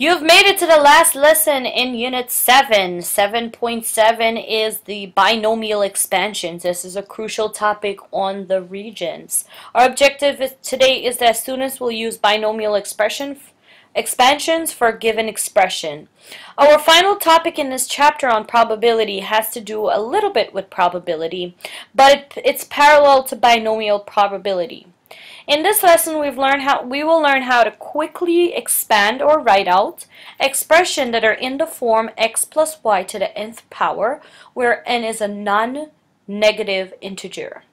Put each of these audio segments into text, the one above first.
You've made it to the last lesson in Unit 7. 7.7 is the binomial expansions. This is a crucial topic on the regions. Our objective today is that students will use binomial expansions for a given expression. Our final topic in this chapter on probability has to do a little bit with probability, but it's parallel to binomial probability. In this lesson, we will learn how to quickly expand or write out expressions that are in the form x plus y to the nth power, where n is a non-negative integer.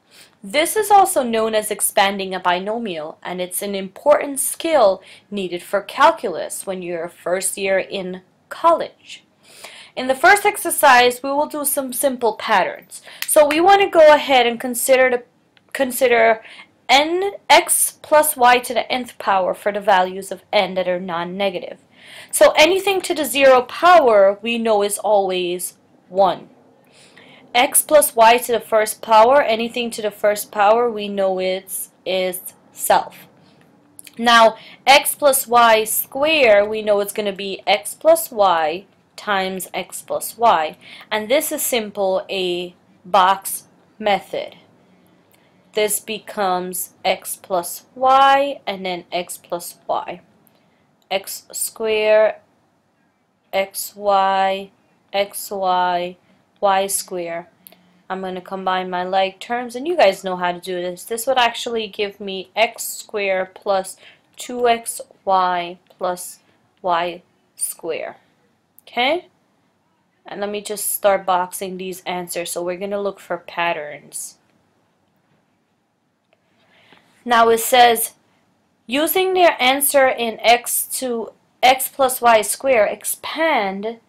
This is also known as expanding a binomial, and it's an important skill needed for calculus when you're first year in college. In the first exercise, we will do some simple patterns. So we want to go ahead and consider x plus y to the nth power for the values of n that are non-negative. So anything to the 0 power we know is always 1. X plus y to the first power, anything to the first power we know is self. Now x plus y squared, we know it's going to be x plus y times x plus y, and this is simple a box method. This becomes x plus y and then x plus y. X squared, xy, xy, y squared. I'm going to combine my like terms, and you guys know how to do this. This would actually give me x squared plus 2xy plus y squared. Okay? And let me just start boxing these answers. So we're going to look for patterns. Now it says, using their answer in x to x plus y squared, expand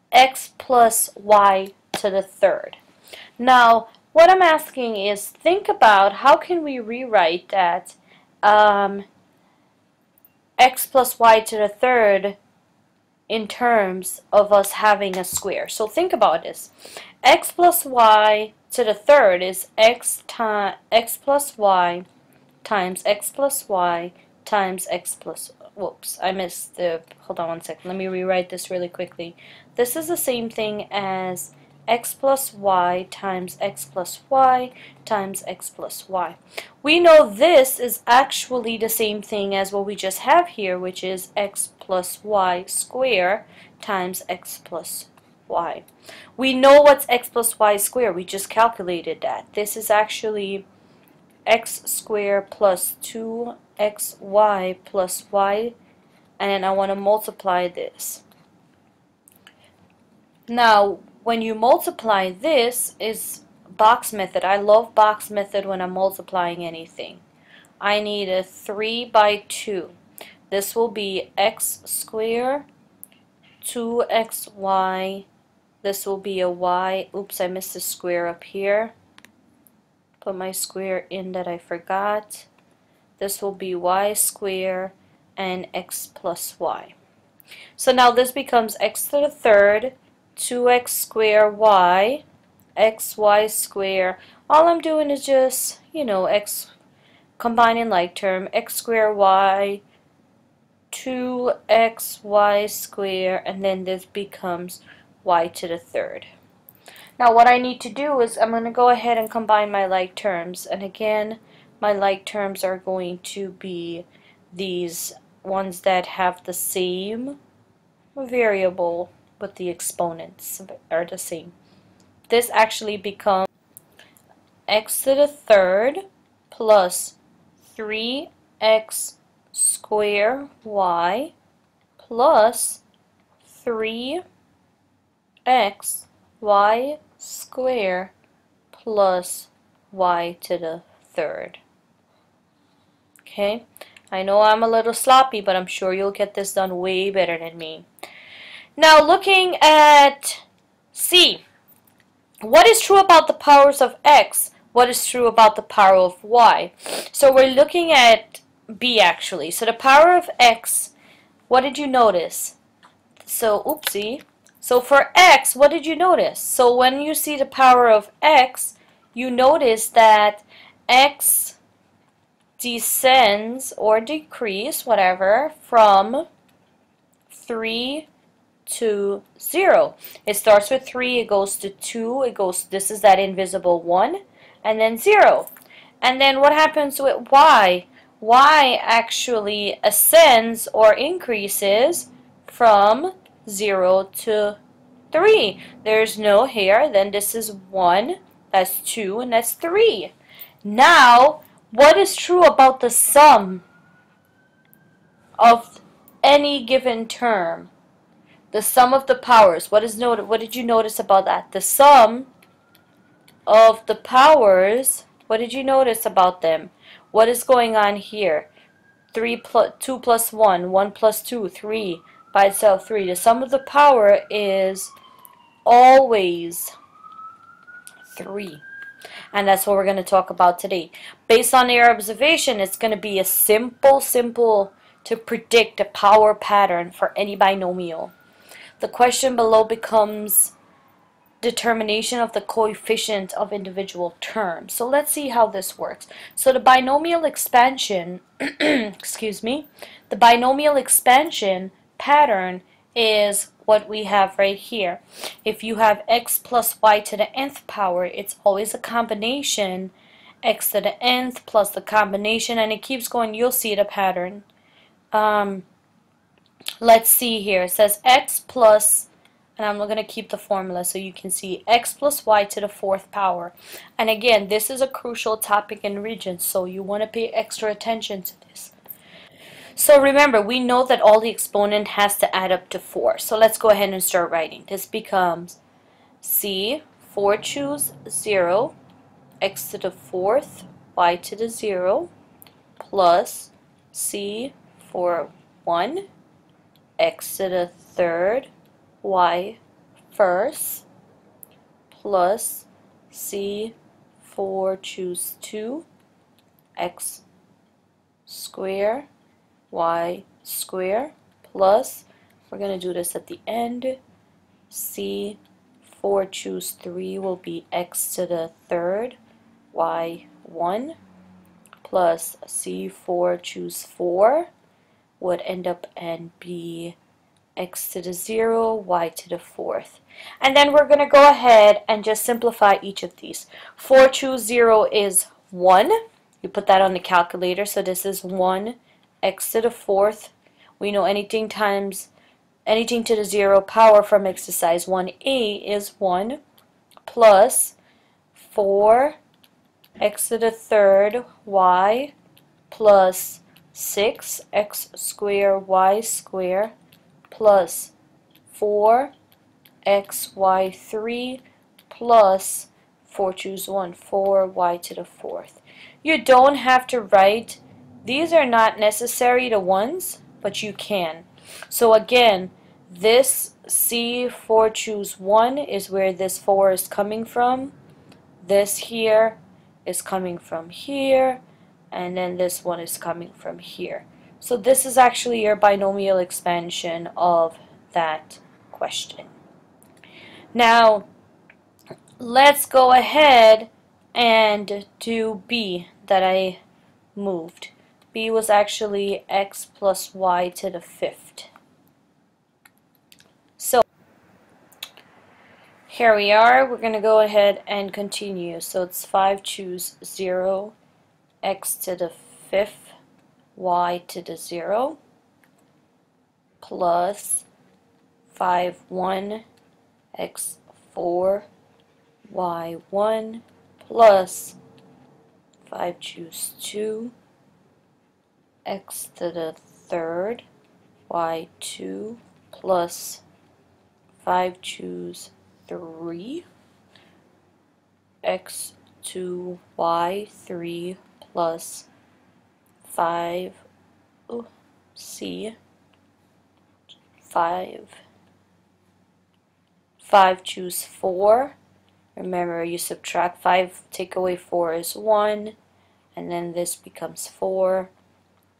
x plus y to the third. Now, what I'm asking is, think about how can we rewrite that x plus y to the third in terms of us having a square. So think about this. X plus y to the third is x plus y times x plus y times x plus, whoops, I missed the, hold on one second, let me rewrite this really quickly. This is the same thing as x plus y times x plus y times x plus y. We know this is actually the same thing as what we just have here, which is x plus y squared times x plus y. We know what's x plus y squared, we just calculated that. This is actually x squared plus 2xy plus y, and then I want to multiply this. Now when you multiply, this is box method. I love box method when I'm multiplying anything. I need a 3 by 2. This will be x squared 2xy. This will be a y. Oops, I missed a square up here. Put my square in that I forgot. This will be y squared and x plus y. So now this becomes x to the third, 2x squared y, xy squared. All I'm doing is just, x combining like term, x squared y, 2xy squared, and then this becomes y to the third. Now what I need to do is I'm going to go ahead and combine my like terms, and again my like terms are going to be these ones that have the same variable but the exponents are the same. This actually becomes x to the third plus 3x squared y plus 3x y squared plus y to the third. Okay, I know I'm a little sloppy, but I'm sure you'll get this done way better than me. Now looking at C, what is true about the powers of x? What is true about the power of y? So we're looking at B actually. So the power of x, what did you notice? So, oopsie. So for x, what did you notice? So when you see the power of x, you notice that x descends or decrease, whatever, from 3, 2, 0. It starts with 3, it goes to 2, this is that invisible 1, and then 0. And then what happens with y? Y actually ascends or increases from 0 to 3. There's no here, then this is 1, that's 2, and that's 3. Now, what is true about the sum of any given term? The sum of the powers. What did you notice about that? The sum of the powers, what did you notice about them? What is going on here? 2 plus 1, 1 plus 2, 3, by itself 3. The sum of the power is always 3. And that's what we're going to talk about today. Based on your observation, it's going to be a simple to predict a power pattern for any binomial. The question below becomes determination of the coefficient of individual terms. So let's see how this works. So the binomial expansion, excuse me, the binomial expansion pattern is what we have right here. If you have x plus y to the nth power, it's always a combination, x to the nth plus the combination, and it keeps going. You'll see the pattern. Let's see here. It says x plus, and I'm going to keep the formula so you can see, x plus y to the 4th power. And again, this is a crucial topic in Regents, so you want to pay extra attention to this. So remember, we know that all the exponent has to add up to 4. So let's go ahead and start writing. This becomes c 4 choose 0, x to the 4th, y to the 0, plus c for 1, x to the 3rd, y first, plus c 4 choose 2, x square, y square, plus, we're going to do this at the end, c 4 choose 3 will be x to the 3rd, y 1, plus c 4 choose 4 would end up and be x to the 0, y to the 4th. And then we're going to go ahead and just simplify each of these. 4 choose 0 is 1. You put that on the calculator, so this is 1 x to the 4th. We know anything to the 0 power from exercise 1a is 1, plus 4 x to the 3rd y, plus 6 x square y square, plus 4 x y 3, plus 4 choose 1, 4 y to the 4th. You don't have to write, these are not necessary the ones, but you can. So again, this c 4 choose 1 is where this 4 is coming from. This here is coming from here, and then this one is coming from here. So this is actually your binomial expansion of that question. Now, let's go ahead and do B that I moved. B was actually x plus y to the 5th. So, here we are. We're going to go ahead and continue. So it's 5 choose 0, x to the 5th, y to the 0, plus 5 1 x 4 y 1, plus 5 choose 2 x to the 3rd y 2, plus 5 choose 3 x 2 y 3, plus 5 c 5 choose 4. Remember, you subtract 5, take away 4 is 1, and then this becomes 4,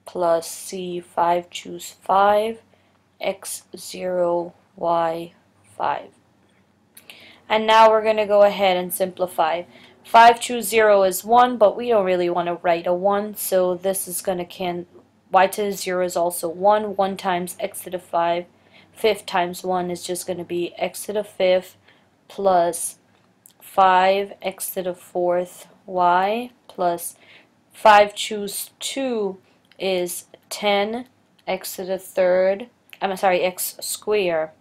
plus c 5 choose 5, x 0 y 5. And now we're going to go ahead and simplify. 5 choose 0 is 1, but we don't really want to write a 1, so this is going to y to the 0 is also 1. 1 times x to the 5 fifth times 1 is just going to be x to the fifth plus 5x to the fourth y plus 5 choose 2 is 10 x to the third, I'm sorry, x square.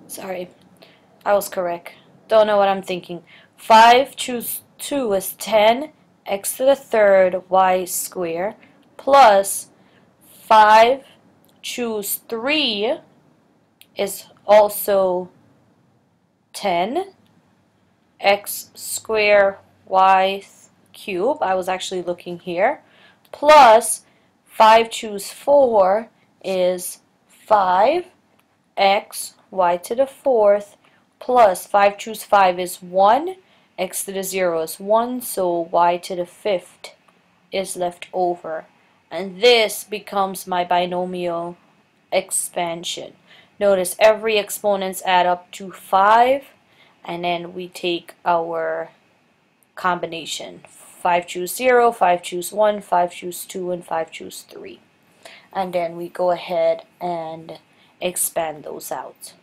Sorry, I was correct. Don't know what I'm thinking. 5 choose 2 is 10 x to the third y square plus 5 choose 3 is also 10 x square y cube. I was actually looking here. Plus 5 choose 4 is 5 x y to the fourth plus 5 choose 5 is 1 x to the 0 is 1, so y to the fifth is left over, and this becomes my binomial expansion. Notice every exponents add up to 5, and then we take our combination. 5 choose 0, 5 choose 1, 5 choose 2, and 5 choose 3. And then we go ahead and expand those out.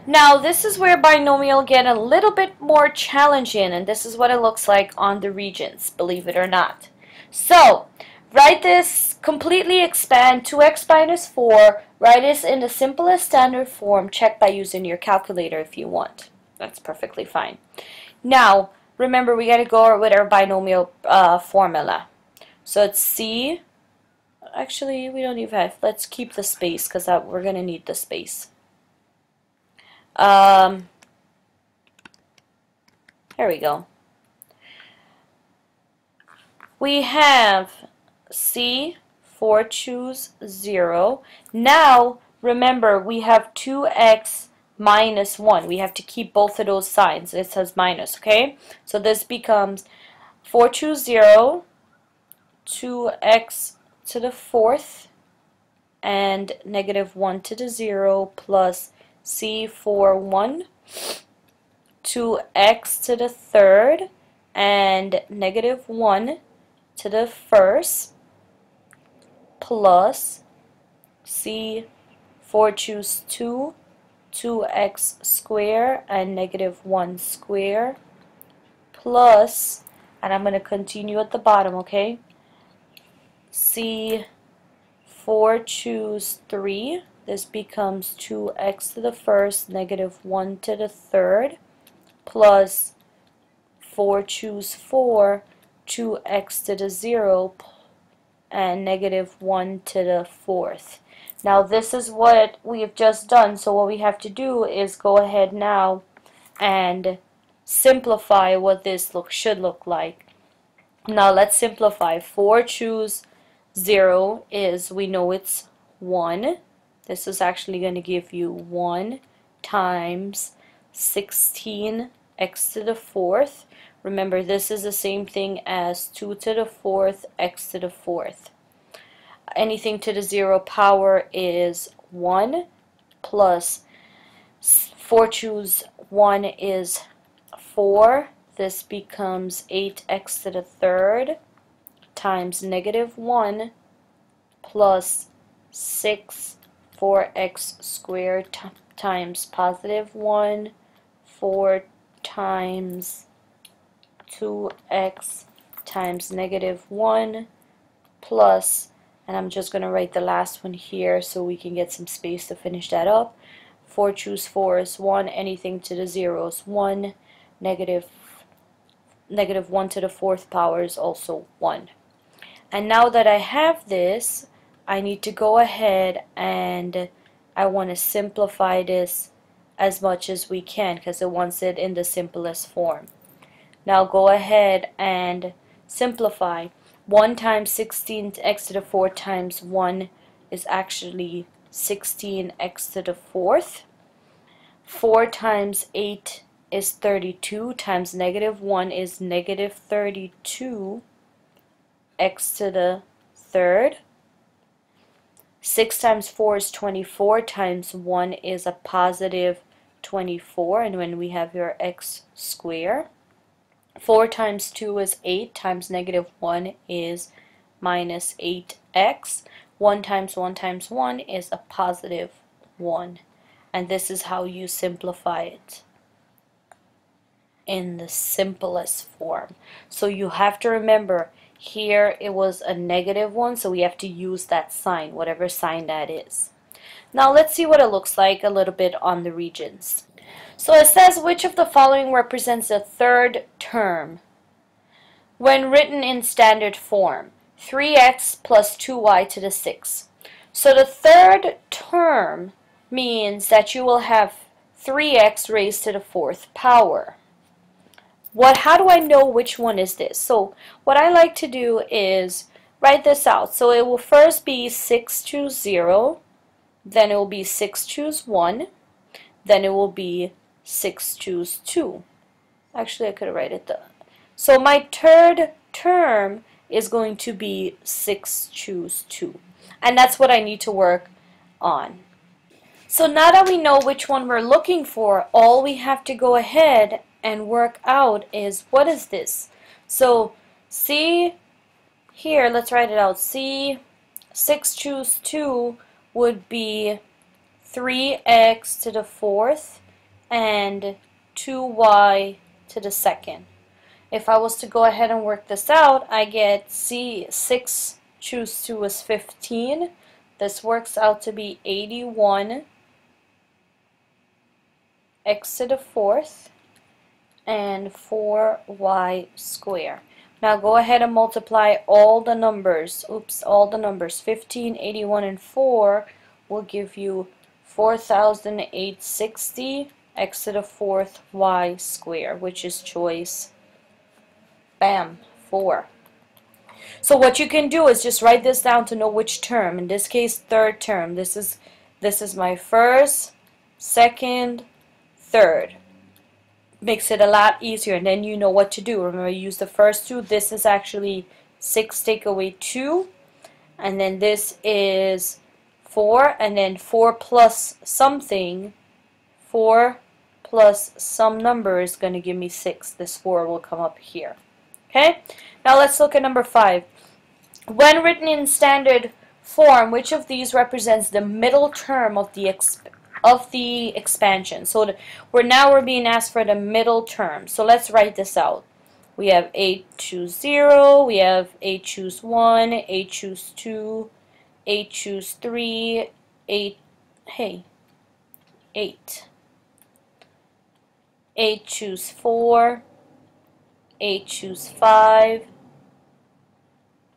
Now this is where binomial get a little bit more challenging, and this is what it looks like on the regions, believe it or not. So write this, completely expand 2x minus 4, write this in the simplest standard form, check by using your calculator if you want. That's perfectly fine. Now remember, we got to go with our binomial formula. So it's c, actually we don't even have, let's keep the space because we're going to need the space. Here we go. We have c, 4 choose 0. Now remember, we have 2x minus 1. We have to keep both of those signs. It says minus, okay? So this becomes 4 choose 0, 2x to the fourth, and negative 1 to the 0 plus c4 1, 2x to the third, and negative 1 to the first plus c4 choose 2, 2x square and negative 1 square plus, and I'm going to continue at the bottom, okay? c4 choose 3, this becomes 2x to the first, negative 1 to the third, plus 4 choose 4, 2x to the 0, and negative 1 to the fourth. Now this is what we have just done, so what we have to do is go ahead now and simplify what this should look like. Now let's simplify. 4 choose 0 is, we know it's 1. This is actually going to give you 1 times 16x to the fourth. Remember, this is the same thing as 2 to the fourth, x to the fourth. Anything to the 0 power is 1 plus 4 choose 1 is 4. This becomes 8x to the third times negative 1 plus 6 4x squared times positive 1, 4 times 2x times negative 1 plus, and I'm just going to write the last one here so we can get some space to finish that up. 4 choose 4 is 1, anything to the 0 is 1, negative 1 to the fourth power is also 1. And now that I have this, I need to go ahead and I want to simplify this as much as we can because it wants it in the simplest form. Now go ahead and simplify. 1 times 16x to the 4th times 1 is actually 16x to the 4th. 4 times 8 is 32 times negative 1 is negative 32 x to the 3rd. 6 times 4 is 24 times 1 is a positive 24, and when we have your x square. 4 times 2 is 8 times negative 1 is minus 8x. 1 times 1 times 1 is a positive 1. And this is how you simplify it in the simplest form. So you have to remember, here it was a negative 1, so we have to use that sign, whatever sign that is. Now let's see what it looks like a little bit on the regions. So it says, which of the following represents a third term when written in standard form? 3x plus 2y to the 6. So the third term means that you will have 3x raised to the 4th power. How do I know which one is this? So what I like to do is write this out. So it will first be 6 choose 0, then it will be 6 choose 1, then it will be 6 choose 2. Actually, I could write it down. So my third term is going to be 6 choose 2. And that's what I need to work on. So now that we know which one we're looking for, all we have to go ahead and work out is, what is this? So see here, let's write it out. See, 6 choose 2 would be 3x to the 4th and 2y to the 2nd. If I was to go ahead and work this out, I get, see, 6 choose 2 is 15. This works out to be 81 x to the 4th and 4y squared. Now go ahead and multiply all the numbers. All the numbers. 15, 81, and 4 will give you 4,860 x to the 4th y squared, which is choice, bam, 4. So what you can do is just write this down to know which term. In this case, third term. This is my first, second, third. Makes it a lot easier, and then you know what to do. Remember, use the first two. This is actually 6 take away 2, and then this is 4, and then 4 plus something, 4 plus some number is going to give me 6. This 4 will come up here. Okay? Now let's look at number 5. When written in standard form, which of these represents the middle term of the expansion? So we're being asked for the middle term. So let's write this out. We have 8 choose 0, we have 8 choose 1, 8 choose 2, 8 choose 3, 8 choose 4, 8 choose 5,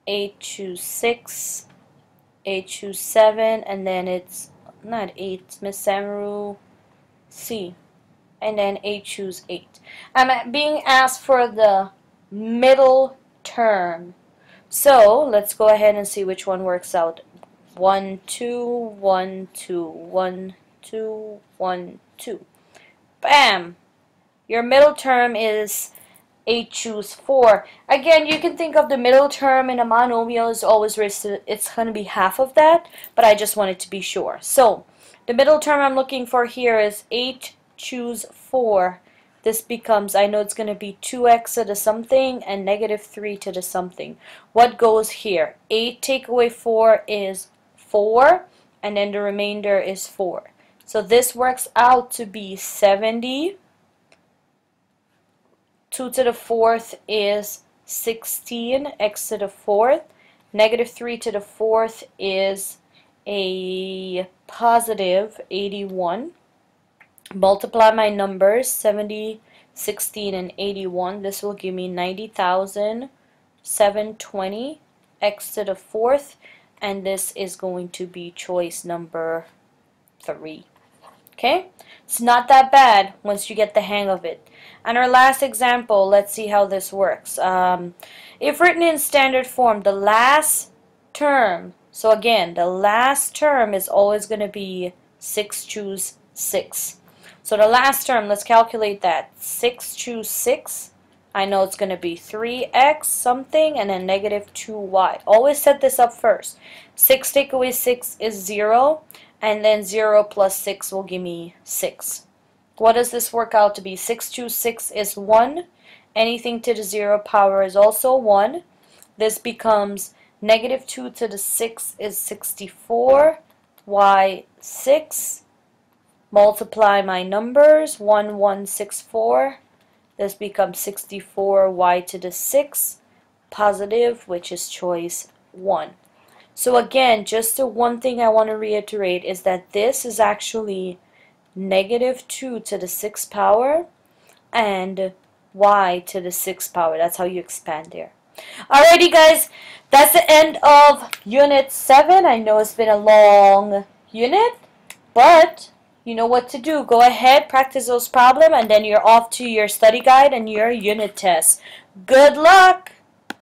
8 choose 6, 8 choose 7, and then it's not 8, Miss Samaru, C, and then 8 choose 8. I'm being asked for the middle term. So let's go ahead and see which one works out. 1, 2, 1, 2, 1, 2, 1, 2. Bam! Your middle term is 8 choose 4. Again, you can think of the middle term in a monomial is always raised to, it's going to be half of that, but I just wanted to be sure. So, the middle term I'm looking for here is 8 choose 4. This becomes, I know it's going to be 2x to the something and negative 3 to the something. What goes here? 8 take away 4 is 4, and then the remainder is 4. So this works out to be 70. 2 to the 4th is 16, x to the 4th. Negative 3 to the 4th is a positive 81. Multiply my numbers, 70, 16, and 81. This will give me 90,720 x to the 4th. And this is going to be choice number 3. Okay? It's not that bad once you get the hang of it. And our last example, let's see how this works. If written in standard form, the last term, so again, the last term is always going to be 6 choose 6. So the last term, let's calculate that. 6 choose 6. I know it's going to be 3x something and then negative 2y. Always set this up first. 6 take away 6 is 0. And then 0 plus 6 will give me 6. What does this work out to be? 6 choose 6 is 1. Anything to the 0 power is also 1. This becomes Negative 2 to the 6 is 64. Y 6. Multiply my numbers. 1164. This becomes 64. Y to the 6. Positive, which is choice 1. So again, just the one thing I want to reiterate is that this is actually negative 2 to the 6th power and y to the 6th power. That's how you expand there. Alrighty guys, that's the end of Unit 7. I know it's been a long unit, but you know what to do. Go ahead, practice those problems, and then you're off to your study guide and your unit test. Good luck!